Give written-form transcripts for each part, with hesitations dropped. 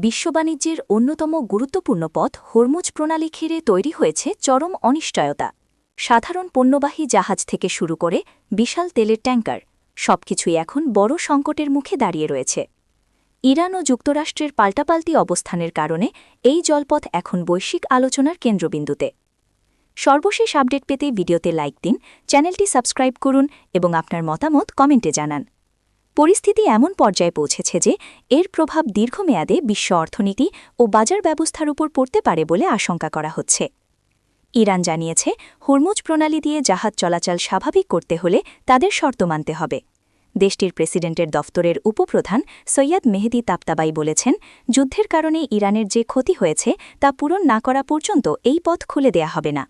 বিশ্ববাণিজ্যের অন্যতম গুরুত্বপূর্ণ পথ হরমুজ প্রণালী ঘিরে তৈরি হয়েছে চরম অনিশ্চয়তা। সাধারণ পণ্যবাহী জাহাজ থেকে শুরু করে বিশাল তেলের ট্যাঙ্কার সবকিছুই এখন বড় সংকটের মুখে দাঁড়িয়ে রয়েছে। ইরান ও যুক্তরাষ্ট্রের পাল্টাপাল্টি অবস্থানের কারণে এই জলপথ এখন বৈশ্বিক আলোচনার কেন্দ্রবিন্দুতে। সর্বশেষ আপডেট পেতে ভিডিওতে লাইক দিন, চ্যানেলটি সাবস্ক্রাইব করুন এবং আপনার মতামত কমেন্টে জানান। পরিস্থিতি এমন পর্যায়ে পৌঁছেছে যে এর প্রভাব দীর্ঘমেয়াদে বিশ্ব অর্থনীতি ও বাজার ব্যবস্থার উপর পড়তে পারে বলে আশঙ্কা করা হচ্ছে। ইরান জানিয়েছে, হরমুজ প্রণালী দিয়ে জাহাজ চলাচল স্বাভাবিক করতে হলে তাদের শর্ত মানতে হবে। দেশটির প্রেসিডেন্টের দফতরের উপপ্রধান সৈয়দ মেহেদি তাবতাবাই বলেছেন, যুদ্ধের কারণে ইরানের যে ক্ষতি হয়েছে তা পূরণ না করা পর্যন্ত এই পথ খুলে দেয়া হবে না।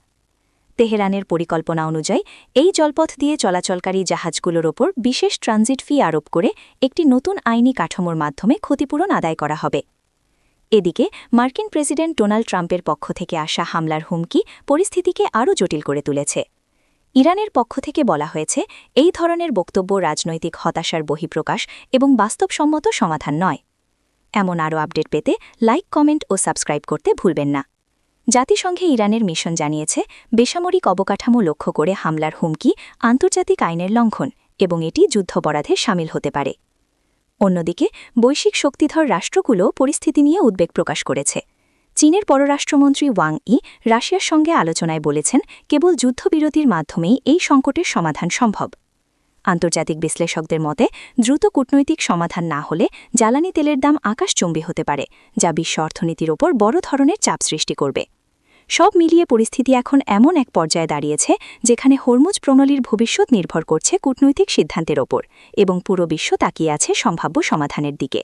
তেহরানের পরিকল্পনা অনুযায়ী এই জলপথ দিয়ে চলাচলকারী জাহাজগুলোর ওপর বিশেষ ট্রানজিট ফি আরোপ করে একটি নতুন আইনি কাঠামোর মাধ্যমে ক্ষতিপূরণ আদায় করা হবে। এদিকে মার্কিন প্রেসিডেন্ট ডোনাল্ড ট্রাম্পের পক্ষ থেকে আসা হামলার হুমকি পরিস্থিতিকে আরও জটিল করে তুলেছে। ইরানের পক্ষ থেকে বলা হয়েছে, এই ধরনের বক্তব্য রাজনৈতিক হতাশার বহিঃপ্রকাশ এবং বাস্তবসম্মত সমাধান নয়। এমন আরও আপডেট পেতে লাইক, কমেন্ট ও সাবস্ক্রাইব করতে ভুলবেন না। জাতিসংঘে ইরানের মিশন জানিয়েছে, বেসামরিক অবকাঠামো লক্ষ্য করে হামলার হুমকি আন্তর্জাতিক আইনের লঙ্ঘন এবং এটি যুদ্ধাপরাধে শামিল হতে পারে। অন্যদিকে বৈশ্বিক শক্তিধর রাষ্ট্রগুলো পরিস্থিতি নিয়ে উদ্বেগ প্রকাশ করেছে। চীনের পররাষ্ট্রমন্ত্রী ওয়াং ই রাশিয়ার সঙ্গে আলোচনায় বলেছেন, কেবল যুদ্ধবিরতির মাধ্যমেই এই সংকটের সমাধান সম্ভব। আন্তর্জাতিক বিশ্লেষকদের মতে, দ্রুত কূটনৈতিক সমাধান না হলে জ্বালানি তেলের দাম আকাশচুম্বী হতে পারে, যা বিশ্ব অর্থনীতির ওপর বড় ধরনের চাপ সৃষ্টি করবে। সব মিলিয়ে পরিস্থিতি এখন এমন এক পর্যায়ে দাঁড়িয়েছে যেখানে হরমুজ প্রণালীর ভবিষ্যৎ নির্ভর করছে কূটনৈতিক সিদ্ধান্তের ওপর এবং পুরো বিশ্ব তাকিয়ে আছে সম্ভাব্য সমাধানের দিকে।